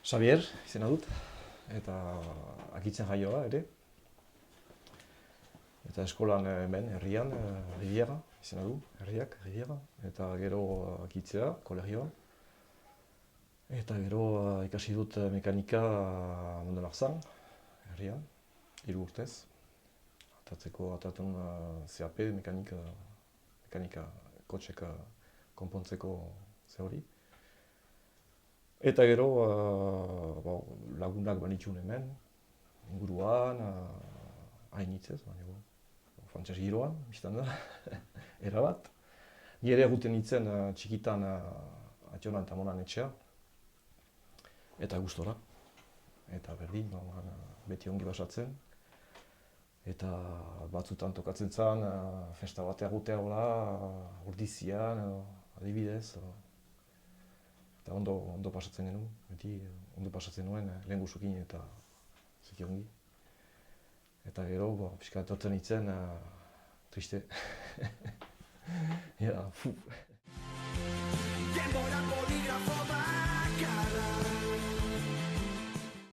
Xavier, izena dut, eta Akitzen jaioa ere. Eta eskolan hemen, herrian, Riviera, izena du, herriak, Riviera. Eta gero Akitzea, kolegioan. Eta gero ikasi dut mekanika Mundelarzan, herrian, 3 urtez. Atatun CAP, mekanika kotxeka konpontzeko ze hori. Eta gero lagunak banitxun hemen, inguruan, hainitzez, frantses giroan, biztan da, erabat. Ni ere eguten nintzen txikitan Atxonan eta Monan etxea, eta gustora. Eta berdin, beti ongi basatzen. Eta batzutan tokatzen zen, festa batea gutea hola, urdizian, adibidez. Eta ondo pasatzen genuen, beti ondo pasatzen nuen lehen guzukin eta zeki ongi. Eta gero, pixka etortzen nintzen, triste. Ja, fu.